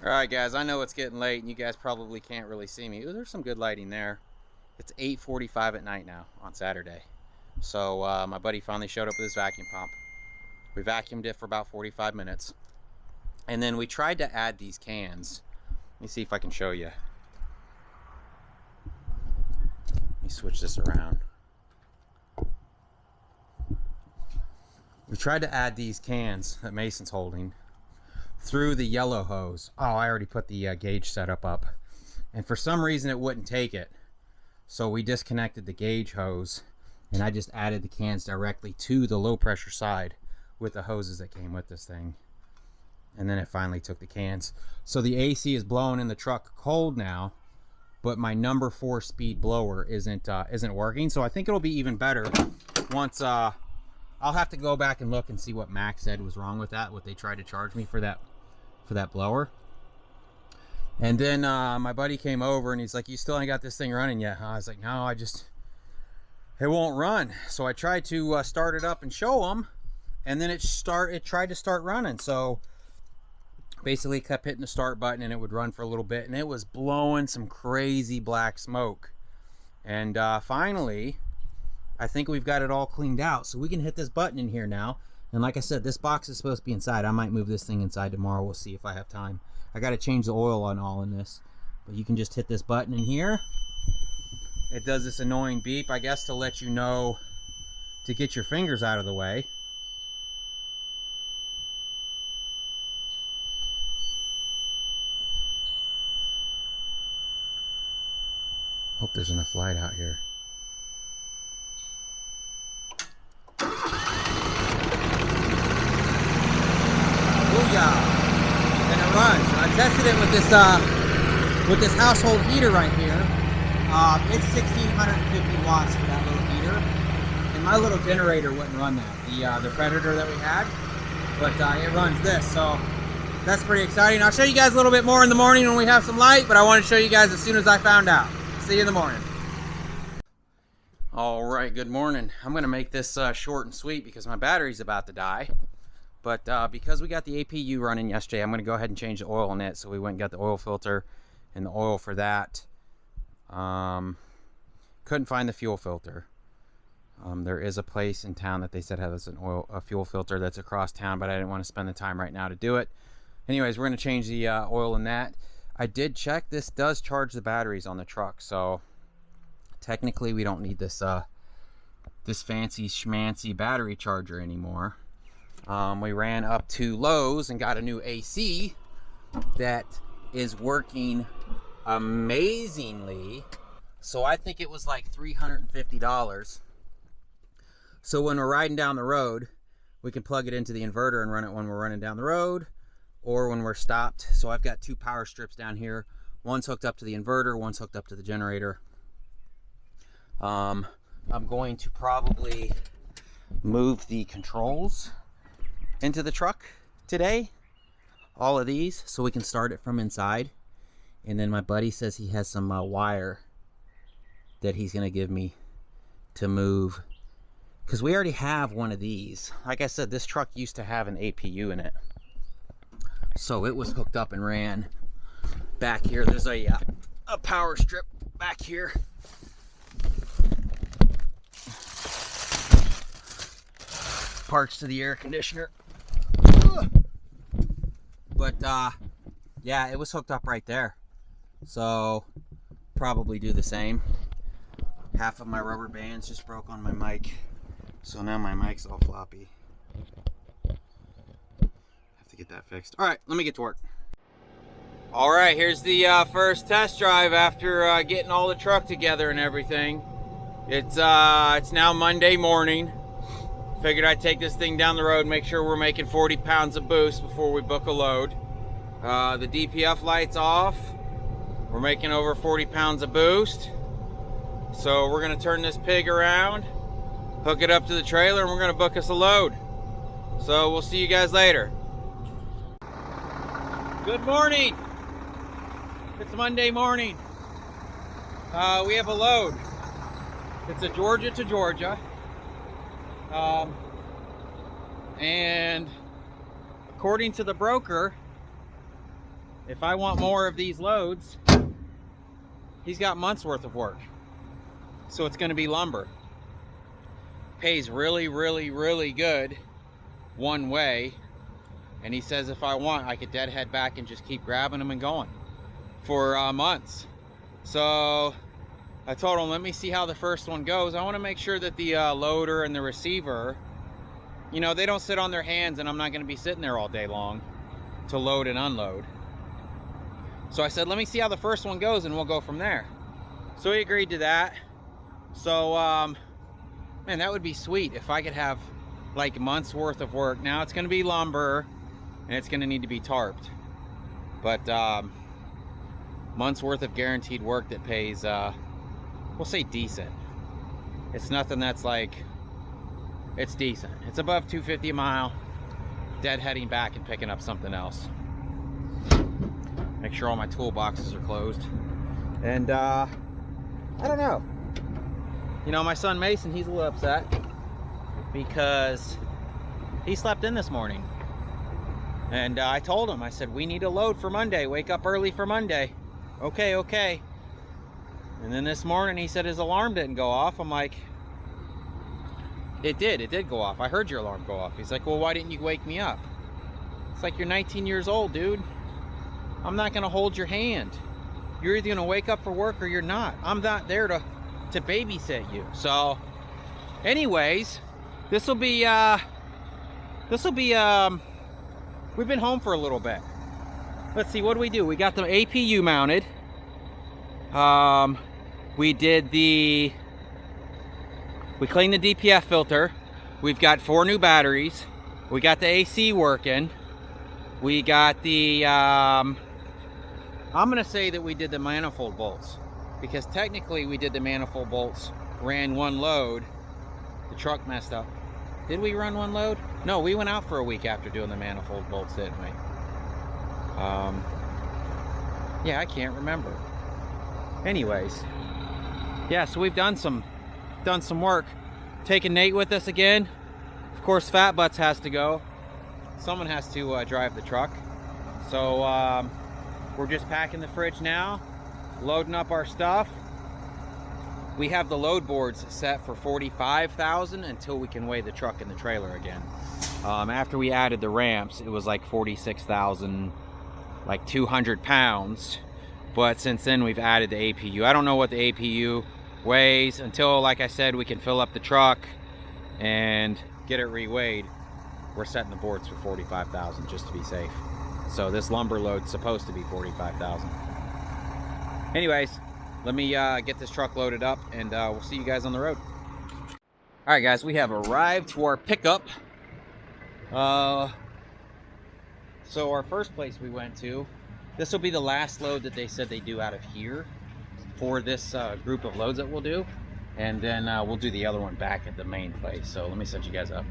All right, guys, I know it's getting late and you guys probably can't really see me. Ooh, there's some good lighting there. It's 8:45 at night now on Saturday. So my buddy finally showed up with his vacuum pump. We vacuumed it for about 45 minutes. And then we tried to add these cans. Let me see if I can show you. Let me switch this around. We tried to add these cans that Mason's holding through the yellow hose. Oh, I already put the gauge setup up. And for some reason it wouldn't take it. So we disconnected the gauge hose and I just added the cans directly to the low pressure side with the hoses that came with this thing. And then it finally took the cans. So the AC is blowing in the truck cold now, but my number 4 speed blower isn't working. So I think it'll be even better once I'll have to go back and look and see what Max said was wrong with that, what they tried to charge me for that blower. And then my buddy came over and he's like, "You still ain't got this thing running yet, huh?" I was like, "No, it won't run." So I tried to start it up and show him, and then it tried to start running. So basically kept hitting the start button and it would run for a little bit, and it was blowing some crazy black smoke. And finally I think we've got it all cleaned out, so we can hit this button in here now. And like I said, this box is supposed to be inside. I might move this thing inside tomorrow. We'll see if I have time. I got to change the oil on all in this, but you can just hit this button in here. It does this annoying beep, I guess, to let you know to get your fingers out of the way. Hope there's enough light out here. And it runs. And I tested it with this household heater right here. It's 1650 watts for that little heater, and my little generator wouldn't run that, the Predator that we had, but it runs this, so that's pretty exciting. I'll show you guys a little bit more in the morning when we have some light, but I want to show you guys as soon as I found out. See you in the morning. All right, good morning. I'm gonna make this short and sweet because my battery's about to die. But because we got the APU running yesterday, I'm going to go ahead and change the oil in it. So we went and got the oil filter and the oil for that. Couldn't find the fuel filter. There is a place in town that they said has a fuel filter that's across town, but I didn't want to spend the time right now to do it. Anyways, we're going to change the oil in that. I did check. This does charge the batteries on the truck, so technically we don't need this fancy schmancy battery charger anymore. We ran up to Lowe's and got a new AC that is working amazingly. So I think it was like $350. So when we're riding down the road, we can plug it into the inverter and run it when we're running down the road or when we're stopped. So I've got 2 power strips down here. One's hooked up to the inverter, one's hooked up to the generator. I'm going to probably move the controls into the truck today, all of these, so we can start it from inside. And then my buddy says he has some wire that he's gonna give me to move, because we already have one of these. Like I said, this truck used to have an APU in it, so it was hooked up and ran back here. There's a power strip back here. Parts to the air conditioner. But yeah, it was hooked up right there, so probably do the same. Half of my rubber bands just broke on my mic, so now my mic's all floppy. Have to get that fixed. All right, let me get to work. All right, here's the first test drive after getting all the truck together and everything. It's now Monday morning. Figured I'd take this thing down the road, make sure we're making 40 pounds of boost before we book a load. The DPF light's off. We're making over 40 pounds of boost. So we're gonna turn this pig around, hook it up to the trailer, and we're gonna book us a load. So we'll see you guys later. Good morning. It's Monday morning. We have a load. It's a Georgia to Georgia. And according to the broker, if I want more of these loads, he's got months worth of work. So it's gonna be lumber. Pays really, really, really good one way. And he says if I want, I could deadhead back and just keep grabbing them and going for months. So I told him, let me see how the first one goes. I want to make sure that the loader and the receiver, you know, they don't sit on their hands, and I'm not going to be sitting there all day long to load and unload. So I said, let me see how the first one goes and we'll go from there. So he agreed to that. So, man, that would be sweet if I could have like months worth of work. Now it's going to be lumber and it's going to need to be tarped. But months worth of guaranteed work that pays, we'll say decent. It's nothing that's like, it's decent. It's above $250 a mile, deadheading back and picking up something else. Make sure all my toolboxes are closed. And I don't know. You know, my son Mason, he's a little upset because he slept in this morning. And I told him, I said, we need a load for Monday. Wake up early for Monday. Okay, okay. And then this morning he said his alarm didn't go off. I'm like, it did go off. I heard your alarm go off. He's like, well, why didn't you wake me up? It's like, you're 19 years old, dude. I'm not gonna hold your hand. You're either gonna wake up for work or you're not. I'm not there to babysit you. So anyways, this'll be we've been home for a little bit. Let's see, what do? We got the APU mounted. We cleaned the DPF filter. We've got 4 new batteries. We got the AC working. We got the, I'm gonna say that we did the manifold bolts, because technically we did the manifold bolts, ran one load. The truck messed up. Did we run one load? No, we went out for a week after doing the manifold bolts, didn't we? Yeah, I can't remember. Anyways, yeah, so we've done some work. Taking Nate with us again. Of course, Fat Butts has to go. Someone has to drive the truck. So we're just packing the fridge now, loading up our stuff. We have the load boards set for $45,000 until we can weigh the truck and the trailer again. After we added the ramps, it was like $46,000, like 200 pounds. But since then, we've added the APU. I don't know what the APU weighs until, like I said, we can fill up the truck and get it reweighed. We're setting the boards for $45,000 just to be safe. So this lumber load's supposed to be $45,000. Anyways, let me get this truck loaded up, and we'll see you guys on the road. All right, guys, we have arrived to our pickup. So our first place we went to, this will be the last load that they said they do out of here for this group of loads that we'll do. And then we'll do the other one back at the main place. So let me set you guys up.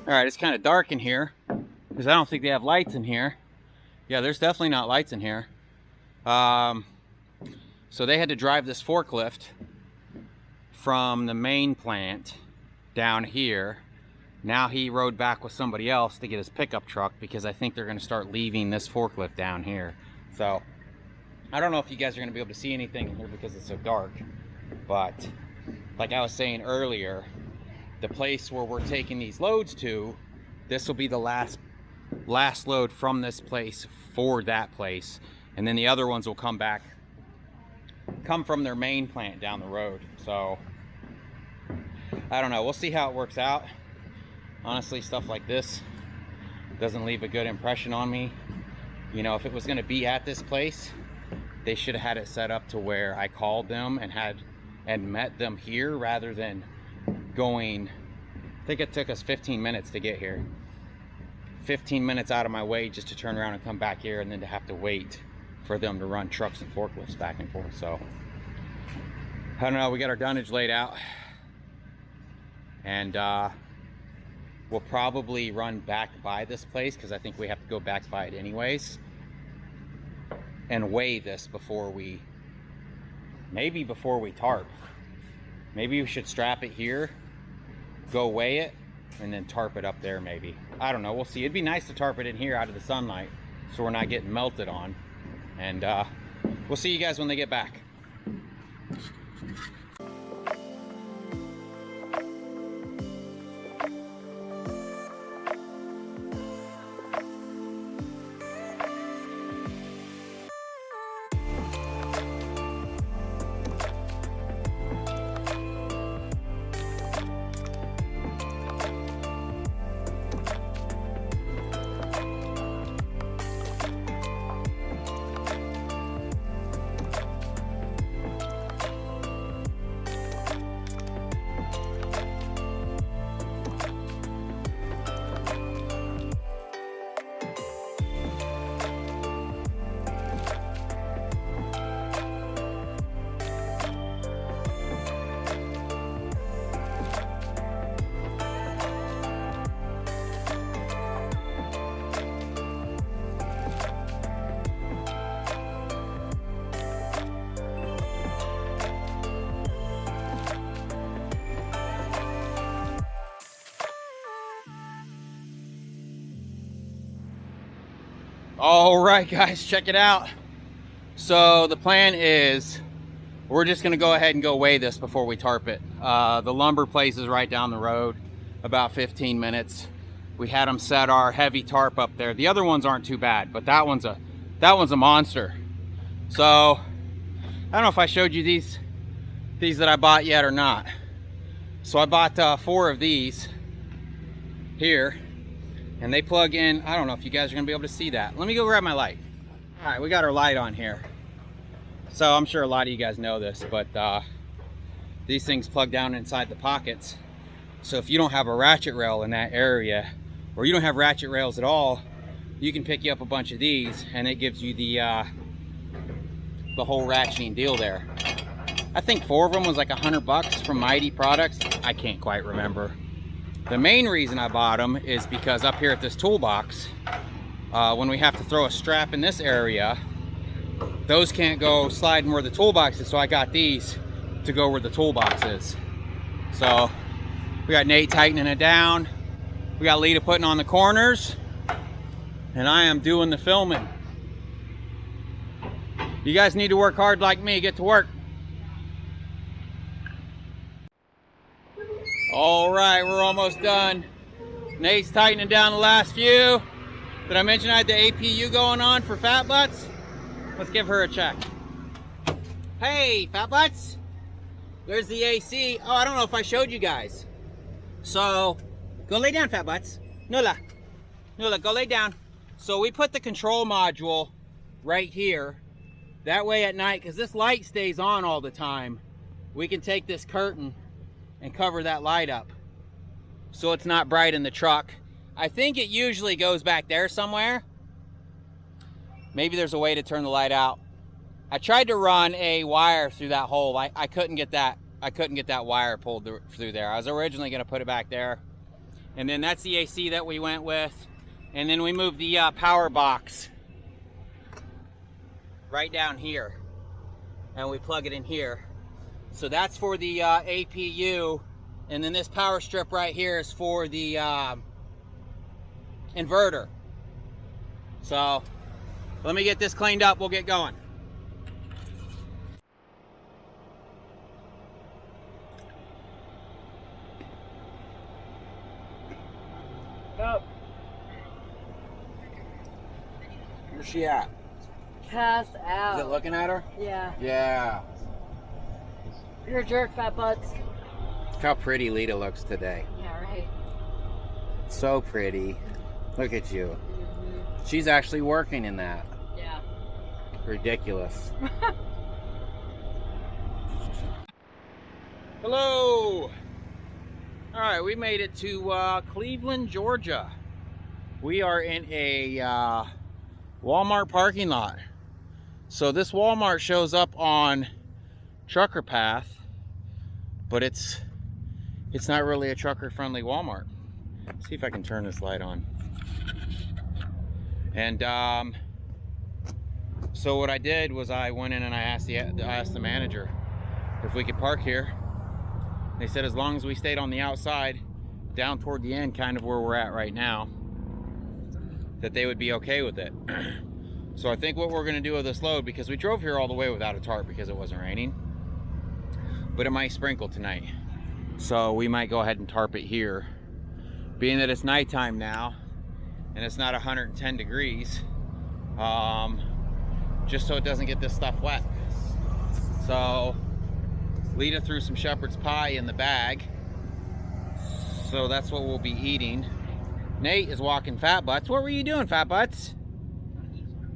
All right, it's kind of dark in here because I don't think they have lights in here. Yeah, there's definitely not lights in here. So they had to drive this forklift from the main plant down here. Now he rode back with somebody else to get his pickup truck because I think they're going to start leaving this forklift down here. So I don't know if you guys are going to be able to see anything in here because it's so dark. But like I was saying earlier, the place where we're taking these loads to, this will be the last load from this place for that place, and then the other ones will come from their main plant down the road. So I don't know, we'll see how it works out. Honestly, stuff like this doesn't leave a good impression on me. You know, if it was going to be at this place, they should have had it set up to where I called them and met them here rather than going. I think it took us 15 minutes to get here. 15 minutes out of my way just to turn around and come back here, and then to have to wait for them to run trucks and forklifts back and forth. So I don't know, we got our dunnage laid out, and we'll probably run back by this place because I think we have to go back by it anyways, and weigh this before we, maybe before we tarp. Maybe we should strap it here, go weigh it, and then tarp it up there maybe. I don't know, we'll see. It'd be nice to tarp it in here out of the sunlight so we're not getting melted on. And we'll see you guys when they get back. All right, guys, check it out. So the plan is we're just gonna go ahead and go weigh this before we tarp it. The lumber place is right down the road, about 15 minutes. We had them set our heavy tarp up there. The other ones aren't too bad, but that one's a monster. So I don't know if I showed you these that I bought yet or not. So I bought 4 of these here. And they plug in. I don't know if you guys are gonna be able to see that. Let me go grab my light. All right, we got our light on here. So I'm sure a lot of you guys know this, but these things plug down inside the pockets. So if you don't have a ratchet rail in that area, or you don't have ratchet rails at all, you can pick you up a bunch of these and it gives you the whole ratcheting deal there. I think 4 of them was like $100 from Mighty Products. I can't quite remember. The main reason I bought them is because up here at this toolbox, when we have to throw a strap in this area, those can't go sliding where the toolbox is, so I got these to go where the toolbox is. So we got Nate tightening it down, we got Lita putting on the corners, and I am doing the filming. You guys need to work hard like me. Get to work. All right, we're almost done. Nate's tightening down the last few. Did I mention I had the APU going on for Fat Butts? Let's give her a check. Hey, Fat Butts. There's the AC. Oh, I don't know if I showed you guys. So, go lay down, Fat Butts. Nula, go lay down. So we put the control module right here. That way at night, because this light stays on all the time, we can take this curtain and cover that light up so it's not bright in the truck. I think it usually goes back there somewhere. Maybe there's a way to turn the light out. I tried to run a wire through that hole. I couldn't get that wire pulled through there. I was originally going to put it back there. And then that's the AC that we went with. And then we moved the power box right down here and we plug it in here. So that's for the APU, and then this power strip right here is for the inverter. So let me get this cleaned up, we'll get going. Up. Where's she at? Passed out. Is it looking at her? Yeah. Yeah. You're a jerk, Fat Butts. Look how pretty Lita looks today. Yeah, right. So pretty. Look at you. She's actually working in that. Yeah. Ridiculous. Hello. All right, we made it to Cleveland, Georgia. We are in a Walmart parking lot. So this Walmart shows up on Trucker Path, but it's not really a trucker friendly Walmart. See if I can turn this light on. And so what I did was I went in and I asked the manager if we could park here. They said as long as we stayed on the outside, down toward the end, kind of where we're at right now, that they would be okay with it. So I think what we're gonna do with this load, because we drove here all the way without a tarp because it wasn't raining, but it might sprinkle tonight. So we might go ahead and tarp it here. Being that it's nighttime now, and it's not 110 degrees, just so it doesn't get this stuff wet. So Lita threw some shepherd's pie in the bag, so that's what we'll be eating. Nate is walking Fat Butts. What were you doing, Fat Butts?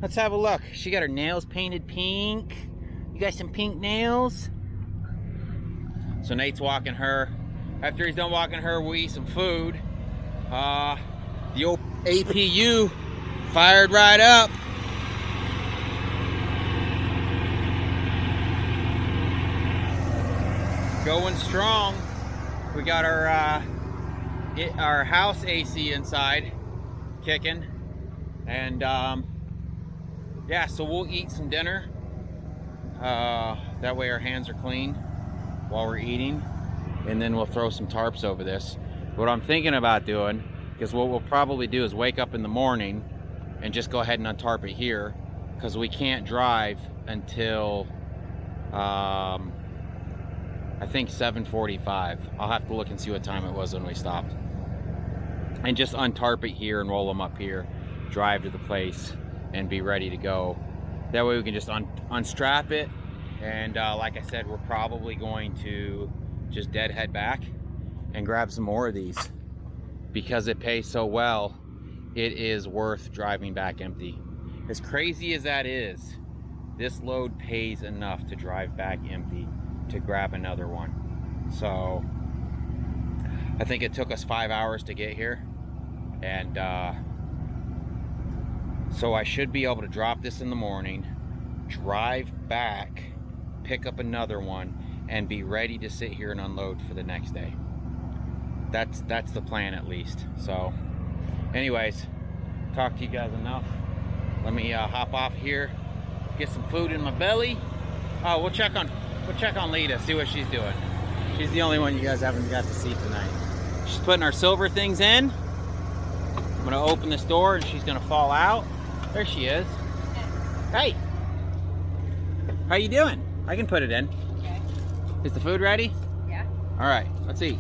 Let's have a look. She got her nails painted pink. You got some pink nails? So Nate's walking her. After he's done walking her, we'll eat some food. The old APU fired right up. Going strong. We got our house AC inside kicking, and yeah, so we'll eat some dinner. That way our hands are clean while we're eating, and then we'll throw some tarps over this. What I'm thinking about doing, because what we'll probably do is wake up in the morning and just go ahead and untarp it here, because we can't drive until I think 7:45. I'll have to look and see what time it was when we stopped. And just untarp it here and roll them up here, drive to the place, and be ready to go. That way we can just unstrap it. And like I said, we're probably going to just deadhead back and grab some more of these. Because it pays so well, it is worth driving back empty. As crazy as that is, this load pays enough to drive back empty to grab another one. So I think it took us 5 hours to get here, and so I should be able to drop this in the morning, drive back, pick up another one, and be ready to sit here and unload for the next day. That's the plan, at least. So anyways, talk to you guys enough. Let me hop off here, get some food in my belly. Oh, we'll check on Lita, see what she's doing. She's the only one you guys haven't got to see tonight. She's putting our silver things in. I'm gonna open this door and she's gonna fall out. There she is. Hey, how you doing? I can put it in. Okay. Is the food ready? Yeah. All right, let's eat.